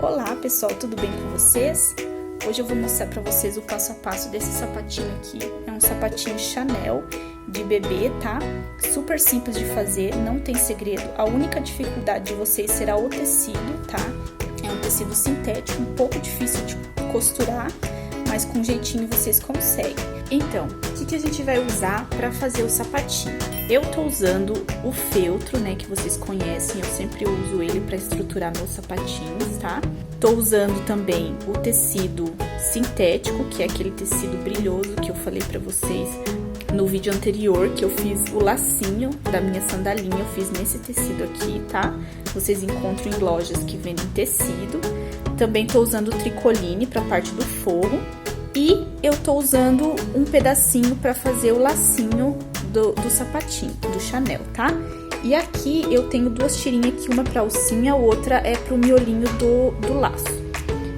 Olá pessoal, tudo bem com vocês? Hoje eu vou mostrar pra vocês o passo a passo desse sapatinho aqui. É um sapatinho Chanel de bebê, tá? Super simples de fazer, não tem segredo. A única dificuldade de vocês será o tecido, tá? É um tecido sintético, um pouco difícil de costurar, mas com jeitinho vocês conseguem. Então, o que a gente vai usar pra fazer o sapatinho? Eu tô usando o feltro, né, que vocês conhecem, eu sempre uso ele pra estruturar meus sapatinhos, tá? Tô usando também o tecido sintético, que é aquele tecido brilhoso que eu falei pra vocês no vídeo anterior, que eu fiz o lacinho da minha sandalinha, eu fiz nesse tecido aqui, tá? Vocês encontram em lojas que vendem tecido. Também tô usando o tricoline pra parte do forro. E eu tô usando um pedacinho pra fazer o lacinho do sapatinho, do Chanel, tá? E aqui eu tenho duas tirinhas aqui, uma pra alcinha, outra é pro miolinho do laço.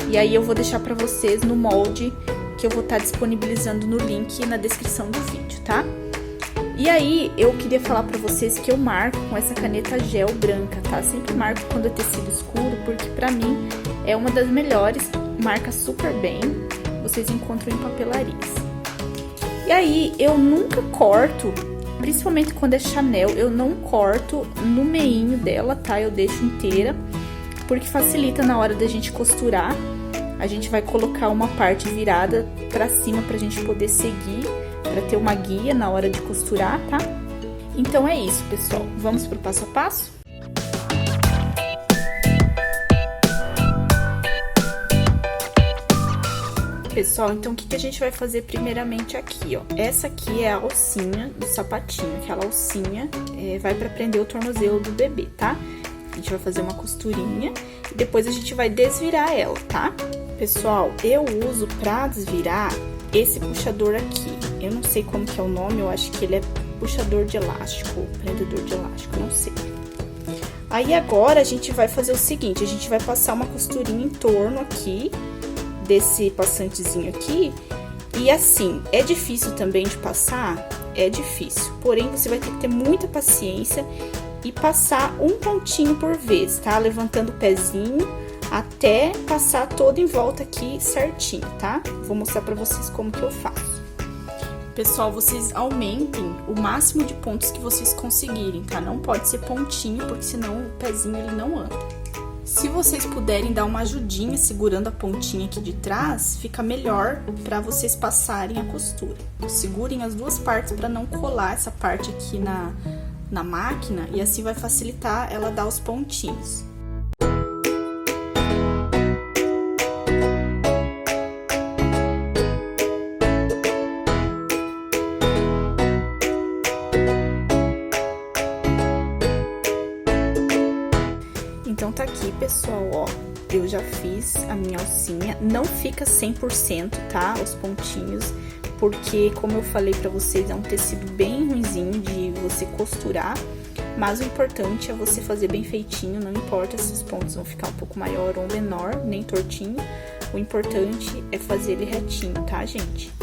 E aí eu vou deixar pra vocês no molde que eu vou estar disponibilizando no link na descrição do vídeo, tá? E aí eu queria falar pra vocês que eu marco com essa caneta gel branca, tá? Sempre marco quando é tecido escuro, porque pra mim é uma das melhores, marca super bem. Vocês encontram em papelarias. E aí, eu nunca corto, principalmente quando é Chanel, eu não corto no meinho dela, tá? Eu deixo inteira, porque facilita na hora da gente costurar. A gente vai colocar uma parte virada pra cima pra gente poder seguir, pra ter uma guia na hora de costurar, tá? Então é isso, pessoal. Vamos pro passo a passo? Pessoal, então o que a gente vai fazer primeiramente aqui, ó? Essa aqui é a alcinha do sapatinho, aquela alcinha vai pra prender o tornozelo do bebê, tá? A gente vai fazer uma costurinha e depois a gente vai desvirar ela, tá? Pessoal, eu uso pra desvirar esse puxador aqui. Eu não sei como que é o nome, eu acho que ele é puxador de elástico, prendedor de elástico, não sei. Aí agora a gente vai fazer o seguinte, a gente vai passar uma costurinha em torno aqui desse passantezinho aqui, e assim, é difícil também de passar, é difícil, porém você vai ter que ter muita paciência e passar um pontinho por vez, tá? Levantando o pezinho até passar todo em volta aqui certinho, tá? Vou mostrar pra vocês como que eu faço. Pessoal, vocês aumentem o máximo de pontos que vocês conseguirem, tá? Não pode ser pontinho, porque senão o pezinho ele não anda. Se vocês puderem dar uma ajudinha segurando a pontinha aqui de trás, fica melhor para vocês passarem a costura. Segurem as duas partes para não colar essa parte aqui na máquina e assim vai facilitar ela dar os pontinhos. Então tá aqui, pessoal, ó, eu já fiz a minha alcinha, não fica 100%, tá, os pontinhos, porque, como eu falei pra vocês, é um tecido bem ruinzinho de você costurar, mas o importante é você fazer bem feitinho, não importa se os pontos vão ficar um pouco maior ou menor, nem tortinho, o importante é fazer ele retinho, tá, gente?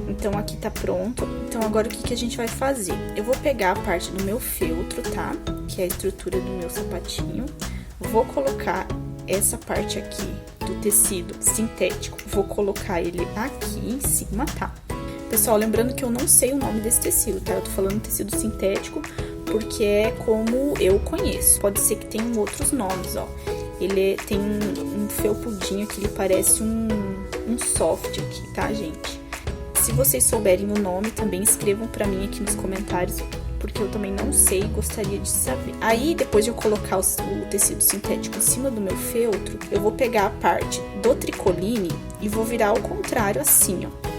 Então, aqui tá pronto. Então, agora o que a gente vai fazer? Eu vou pegar a parte do meu feltro, tá, que é a estrutura do meu sapatinho. Vou colocar essa parte aqui do tecido sintético, vou colocar ele aqui em cima, tá? Pessoal, lembrando que eu não sei o nome desse tecido, tá? Eu tô falando tecido sintético porque é como eu conheço. Pode ser que tenham outros nomes, ó. Ele tem um felpudinho que ele parece um soft aqui, tá, gente? Se vocês souberem o nome, também escrevam pra mim aqui nos comentários, porque eu também não sei e gostaria de saber. Aí, depois de eu colocar o tecido sintético em cima do meu feltro, eu vou pegar a parte do tricoline e vou virar ao contrário assim, ó.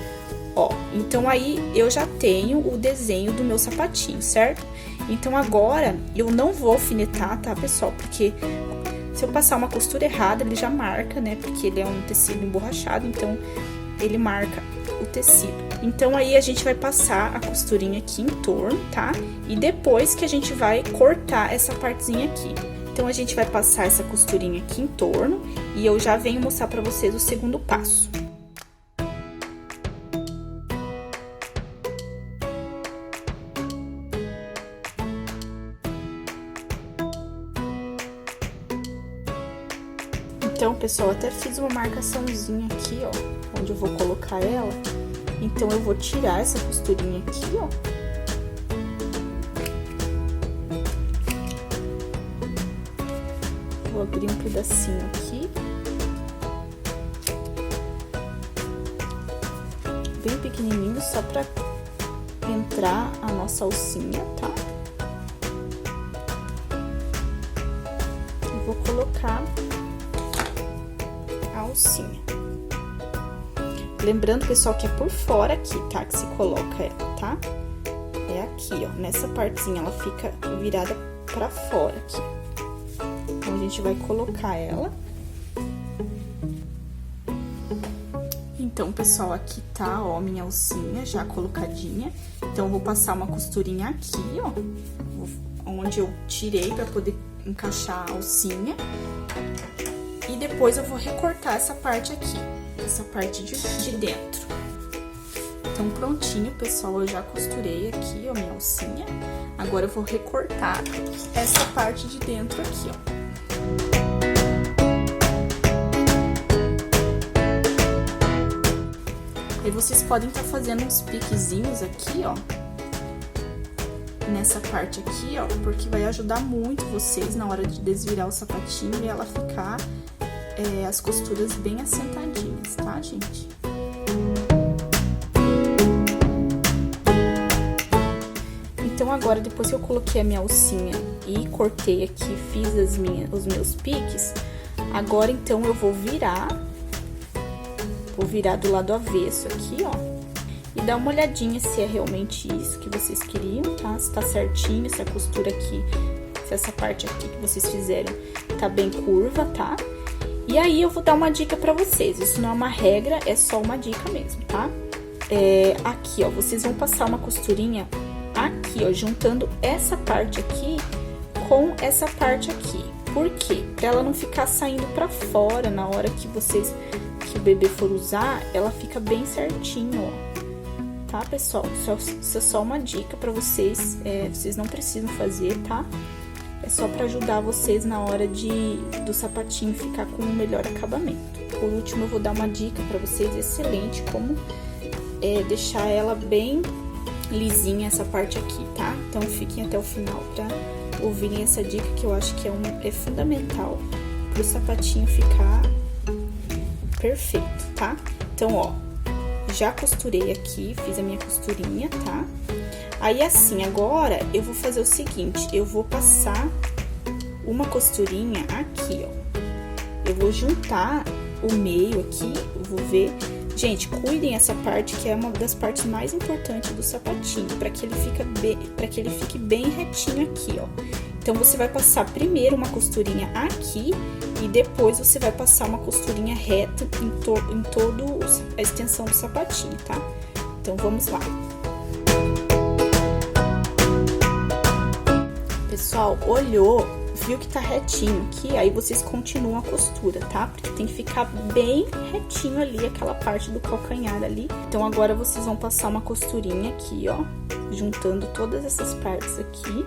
Ó, então aí eu já tenho o desenho do meu sapatinho, certo? Então agora eu não vou alfinetar, tá, pessoal? Porque se eu passar uma costura errada, ele já marca, né? Porque ele é um tecido emborrachado, então ele marca o tecido. Então aí a gente vai passar a costurinha aqui em torno, tá? E depois que a gente vai cortar essa partezinha aqui. Então a gente vai passar essa costurinha aqui em torno e eu já venho mostrar pra vocês o segundo passo. Então, pessoal, até fiz uma marcaçãozinha aqui, ó, onde eu vou colocar ela. Então, eu vou tirar essa costurinha aqui, ó. Vou abrir um pedacinho aqui. Bem pequenininho, só pra entrar a nossa alcinha, tá? Eu vou colocar a alcinha. Lembrando, pessoal, que é por fora aqui, tá? Que se coloca ela, tá? É aqui, ó. Nessa partezinha, ela fica virada pra fora aqui. Então, a gente vai colocar ela. Então, pessoal, aqui tá, ó, minha alcinha já colocadinha. Então, eu vou passar uma costurinha aqui, ó, onde eu tirei pra poder encaixar a alcinha. E depois eu vou recortar essa parte aqui, essa parte de dentro. Então, prontinho, pessoal, eu já costurei aqui, ó, minha alcinha. Agora, eu vou recortar essa parte de dentro aqui, ó. Aí, vocês podem estar fazendo uns piquezinhos aqui, ó, nessa parte aqui, ó, porque vai ajudar muito vocês na hora de desvirar o sapatinho e ela ficar as costuras bem assentadinhas, tá, gente? Então, agora, depois que eu coloquei a minha alcinha e cortei aqui, fiz os meus piques, agora, então, eu vou virar do lado avesso aqui, ó, e dar uma olhadinha se é realmente isso que vocês queriam, tá? Se tá certinho, se a costura aqui, se essa parte aqui que vocês fizeram tá bem curva, tá? E aí, eu vou dar uma dica pra vocês, isso não é uma regra, é só uma dica mesmo, tá? Aqui, ó, vocês vão passar uma costurinha aqui, ó, juntando essa parte aqui com essa parte aqui. Por quê? Pra ela não ficar saindo pra fora na hora que o bebê for usar, ela fica bem certinho, ó. Tá, pessoal? Isso é só uma dica pra vocês, vocês não precisam fazer, tá? É só pra ajudar vocês na hora do sapatinho ficar com um melhor acabamento. Por último, eu vou dar uma dica pra vocês excelente, como deixar ela bem lisinha essa parte aqui, tá? Então, fiquem até o final pra ouvirem essa dica, que eu acho que é fundamental pro sapatinho ficar perfeito, tá? Então, ó, já costurei aqui, fiz a minha costurinha, tá? Aí, assim, agora, eu vou fazer o seguinte, eu vou passar uma costurinha aqui, ó. Eu vou juntar o meio aqui, eu vou ver... Gente, cuidem essa parte, que é uma das partes mais importantes do sapatinho, para que ele fique bem retinho aqui, ó. Então, você vai passar primeiro uma costurinha aqui e depois você vai passar uma costurinha reta em toda a extensão do sapatinho, tá? Então, vamos lá. Pessoal, olhou, viu que tá retinho aqui, aí vocês continuam a costura, tá? Porque tem que ficar bem retinho ali, aquela parte do calcanhar ali. Então, agora vocês vão passar uma costurinha aqui, ó, juntando todas essas partes aqui.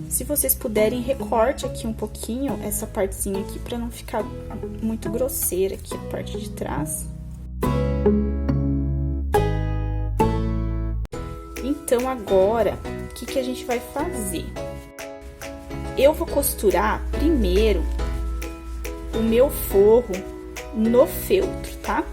Se vocês puderem, recorte aqui um pouquinho essa partezinha aqui pra não ficar muito grosseira aqui a parte de trás. Então, agora, o que a gente vai fazer? Eu vou costurar primeiro o meu forro no feltro, tá?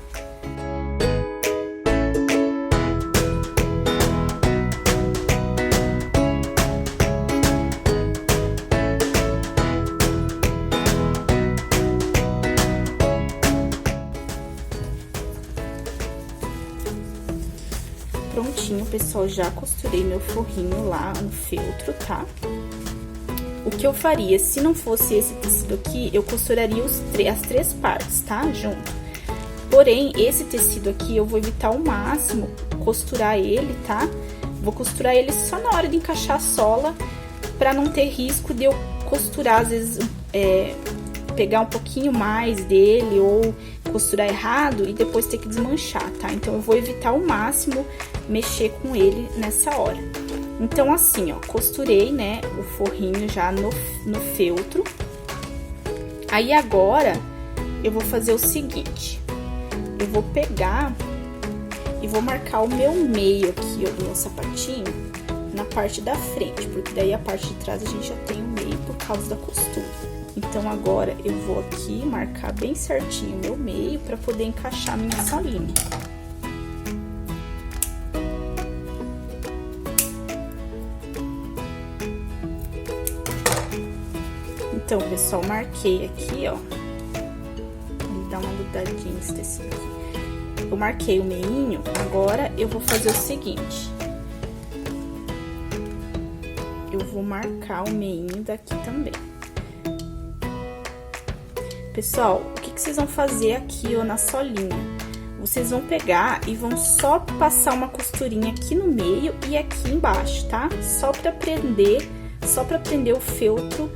Prontinho, pessoal, já costurei meu forrinho lá no feltro, tá? O que eu faria, se não fosse esse tecido aqui, eu costuraria as três partes, tá? Junto. Porém, esse tecido aqui, eu vou evitar ao máximo costurar ele, tá? Vou costurar ele só na hora de encaixar a sola, pra não ter risco de eu costurar, às vezes, pegar um pouquinho mais dele ou costurar errado e depois ter que desmanchar, tá? Então, eu vou evitar ao máximo mexer com ele nessa hora. Então, assim, ó, costurei, né, o forrinho já no feltro. Aí, agora, eu vou fazer o seguinte. Eu vou pegar e vou marcar o meu meio aqui, ó, do meu sapatinho na parte da frente, porque daí a parte de trás a gente já tem o meio por causa da costura. Então, agora, eu vou aqui marcar bem certinho o meu meio pra poder encaixar a minha solinha. Então, pessoal, marquei aqui, ó. Vou dar uma grudadinha nesse tecido aqui. Eu marquei o meinho, agora eu vou fazer o seguinte. Eu vou marcar o meinho daqui também. Pessoal, o que vocês vão fazer aqui, ó, na solinha? Vocês vão pegar e vão só passar uma costurinha aqui no meio e aqui embaixo, tá? Só pra prender o feltro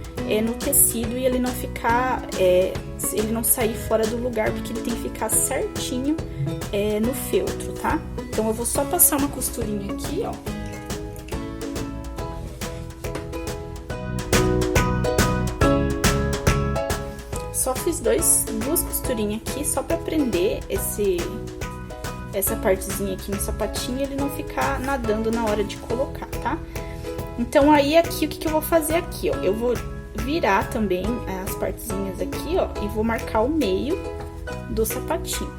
no tecido e ele não ficar, ele não sair fora do lugar, porque ele tem que ficar certinho no feltro, tá? Então, eu vou só passar uma costurinha aqui, ó. Só fiz duas costurinhas aqui, só pra prender essa partezinha aqui no sapatinho e ele não ficar nadando na hora de colocar, tá? Então, aí, aqui, o que eu vou fazer aqui, ó? Eu vou virar também as partezinhas aqui, ó, e vou marcar o meio do sapatinho.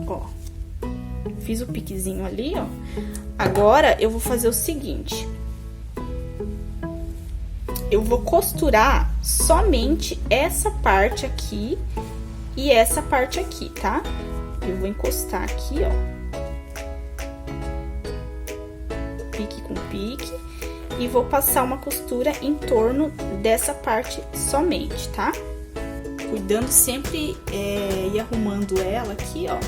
Ó, fiz o piquezinho ali, ó. Agora, eu vou fazer o seguinte. Eu vou costurar somente essa parte aqui e essa parte aqui, tá? Eu vou encostar aqui, ó. Pique com pique, e vou passar uma costura em torno dessa parte somente, tá? Cuidando sempre ir arrumando ela aqui, ó,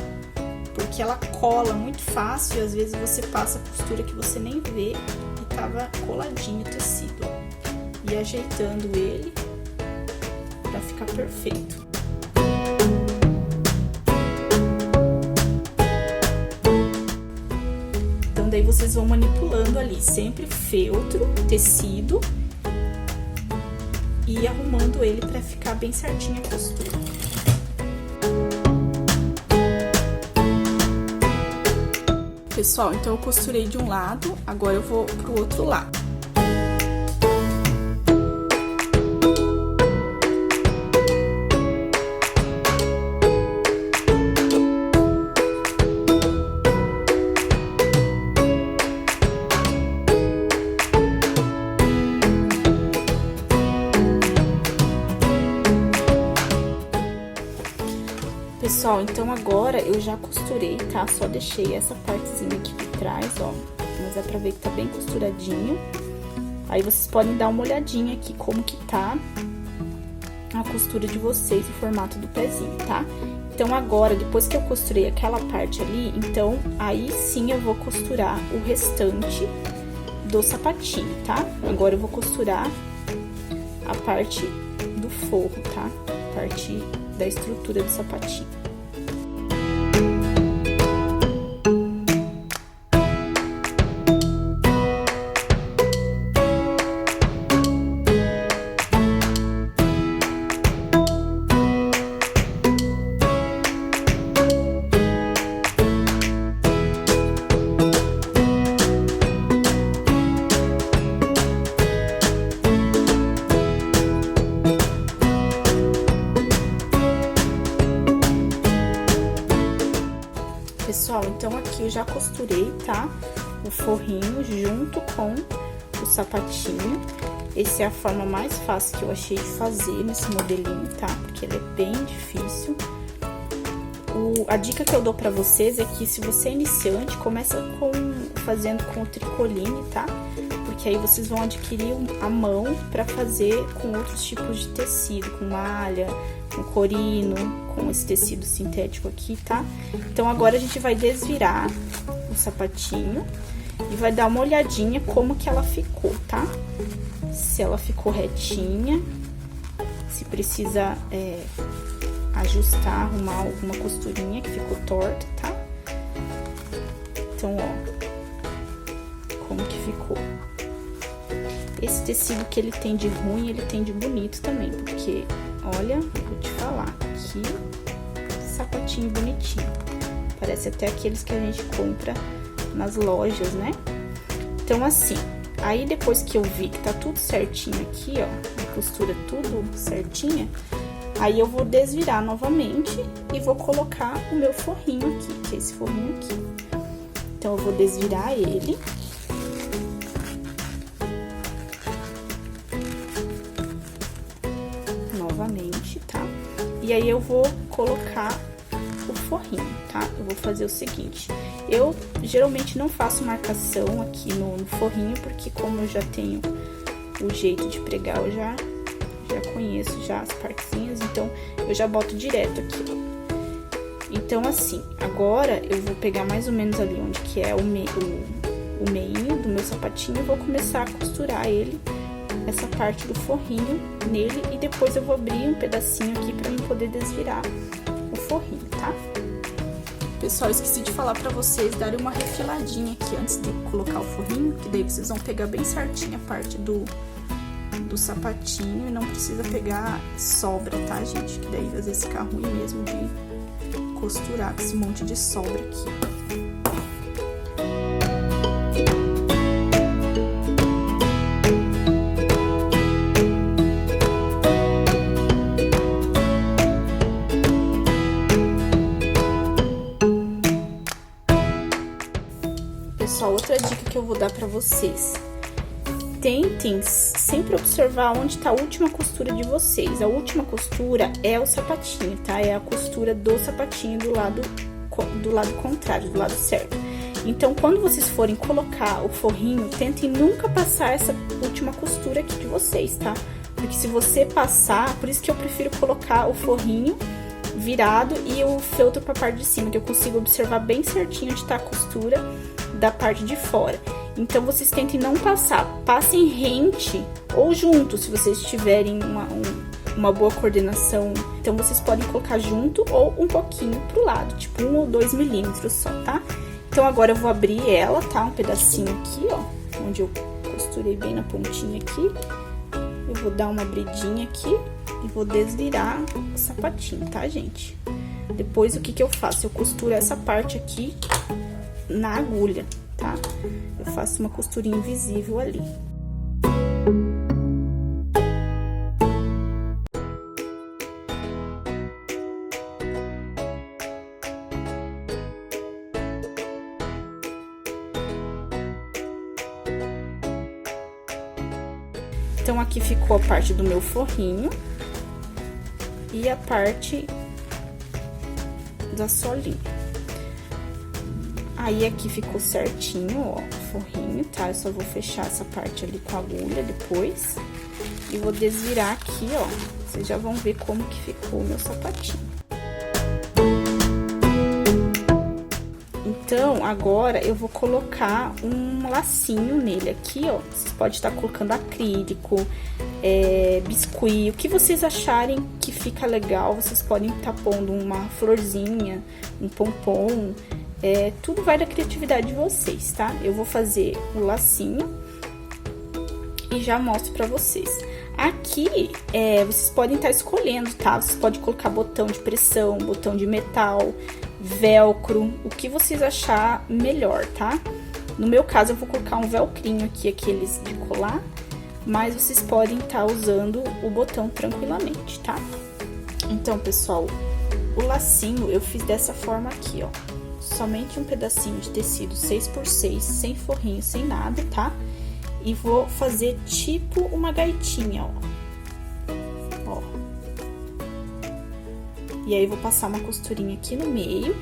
porque ela cola muito fácil e às vezes você passa a costura que você nem vê e tava coladinho o tecido, ó. E ajeitando ele pra ficar perfeito. Daí vocês vão manipulando ali, sempre feltro, tecido, e arrumando ele pra ficar bem certinho a costura. Pessoal, então eu costurei de um lado, agora eu vou pro outro lado. Pessoal, então agora eu já costurei, tá? Só deixei essa partezinha aqui de trás, ó. Mas é pra ver que tá bem costuradinho. Aí vocês podem dar uma olhadinha aqui como que tá a costura de vocês, o formato do pezinho, tá? Então agora, depois que eu costurei aquela parte ali, então aí sim eu vou costurar o restante do sapatinho, tá? Agora eu vou costurar a parte do forro, tá? A parte da estrutura do sapatinho. Pessoal, então aqui eu já costurei, tá? O forrinho junto com o sapatinho. Essa é a forma mais fácil que eu achei de fazer nesse modelinho, tá? Porque ele é bem difícil. A dica que eu dou pra vocês é que se você é iniciante, começa fazendo com o tricoline, tá? Porque aí vocês vão adquirir a mão pra fazer com outros tipos de tecido, com malha, com corino, com esse tecido sintético aqui, tá? Então, agora a gente vai desvirar o sapatinho e vai dar uma olhadinha como que ela ficou, tá? Se ela ficou retinha, se precisa ajustar, arrumar alguma costurinha que ficou torta, tá? Então, ó, como que ficou. Esse tecido que ele tem de ruim, ele tem de bonito também, porque, olha, vou te falar, que sapatinho bonitinho. Parece até aqueles que a gente compra nas lojas, né? Então, assim, aí depois que eu vi que tá tudo certinho aqui, ó, a costura tudo certinha, aí eu vou desvirar novamente e vou colocar o meu forrinho aqui, que é esse forrinho aqui. Então, eu vou desvirar ele. Novamente, tá? E aí, eu vou colocar o forrinho, tá? Eu vou fazer o seguinte, eu geralmente não faço marcação aqui no forrinho, porque como eu já tenho o jeito de pregar, eu já conheço já as partezinhas, então eu já boto direto aqui, ó. Então, assim, agora eu vou pegar mais ou menos ali onde que é o meinho do meu sapatinho e vou começar a costurar ele, essa parte do forrinho nele, e depois eu vou abrir um pedacinho aqui pra eu poder desvirar o forrinho, tá? Pessoal, esqueci de falar pra vocês darem uma refiladinha aqui antes de colocar o forrinho, que daí vocês vão pegar bem certinho a parte do sapatinho e não precisa pegar sobra, tá, gente? Que daí às vezes fica ruim mesmo de costurar com esse monte de sobra aqui. Pessoal, outra dica que eu vou dar pra vocês. Tentem sempre observar onde tá a última costura de vocês. A última costura é o sapatinho, tá? É a costura do sapatinho do lado contrário, do lado certo. Então, quando vocês forem colocar o forrinho, tentem nunca passar essa última costura aqui de vocês, tá? Porque se você passar, por isso que eu prefiro colocar o forrinho virado e o feltro pra parte de cima, que eu consigo observar bem certinho onde tá a costura da parte de fora. Então, vocês tentem não passar, passem rente ou junto, se vocês tiverem uma boa coordenação. Então, vocês podem colocar junto ou um pouquinho pro lado, tipo 1 ou 2 milímetros só, tá? Então, agora eu vou abrir ela, tá? Um pedacinho aqui, ó, onde eu costurei bem na pontinha aqui. Eu vou dar uma abridinha aqui e vou desvirar o sapatinho, tá, gente? Depois, o que que eu faço? Eu costuro essa parte aqui na agulha, tá? Eu faço uma costurinha invisível ali. Então, aqui ficou a parte do meu forrinho e a parte da solinha. Aí, aqui ficou certinho, ó, o forrinho, tá? Eu só vou fechar essa parte ali com a agulha depois. E vou desvirar aqui, ó. Vocês já vão ver como que ficou o meu sapatinho. Então, agora eu vou colocar um lacinho nele aqui, ó. Vocês podem estar colocando acrílico, biscuit, o que vocês acharem que fica legal. Vocês podem estar pondo uma florzinha, um pompom. Tudo vai da criatividade de vocês, tá? Eu vou fazer o lacinho e já mostro pra vocês. Aqui, vocês podem estar escolhendo, tá? Vocês podem colocar botão de pressão, botão de metal, velcro, o que vocês achar melhor, tá? No meu caso, eu vou colocar um velcrinho aqui, aqueles de colar, mas vocês podem estar usando o botão tranquilamente, tá? Então, pessoal, o lacinho eu fiz dessa forma aqui, ó. Somente um pedacinho de tecido 6x6, sem forrinho, sem nada, tá? E vou fazer tipo uma gaitinha, ó. E aí, vou passar uma costurinha aqui no meio.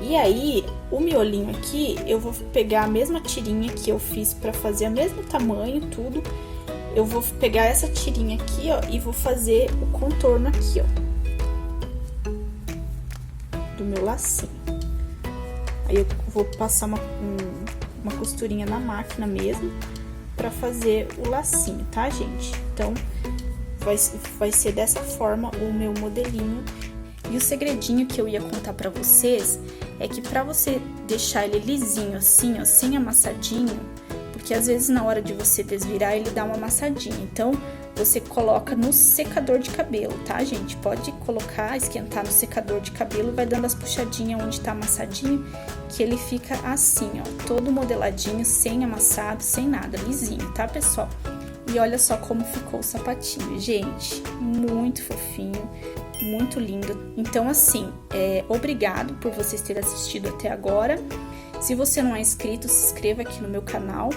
E aí, o miolinho aqui, eu vou pegar a mesma tirinha que eu fiz pra fazer o mesmo tamanho, tudo. Eu vou pegar essa tirinha aqui, ó, e vou fazer o contorno aqui, ó. Do meu lacinho. Aí eu vou passar uma costurinha na máquina mesmo pra fazer o lacinho, tá, gente? Então, vai ser dessa forma o meu modelinho. E o segredinho que eu ia contar pra vocês é que pra você deixar ele lisinho assim, ó, sem amassadinho, porque às vezes na hora de você desvirar ele dá uma amassadinha, então você coloca no secador de cabelo, tá, gente? Pode colocar, esquentar no secador de cabelo, vai dando as puxadinhas onde tá amassadinho, que ele fica assim, ó, todo modeladinho, sem amassado, sem nada, lisinho, tá, pessoal? E olha só como ficou o sapatinho, gente, muito fofinho, muito lindo. Então, assim, obrigado por vocês terem assistido até agora. Se você não é inscrito, se inscreva aqui no meu canal,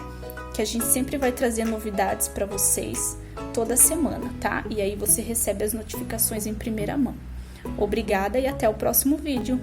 que a gente sempre vai trazer novidades para vocês toda semana, tá? E aí você recebe as notificações em primeira mão. Obrigada e até o próximo vídeo.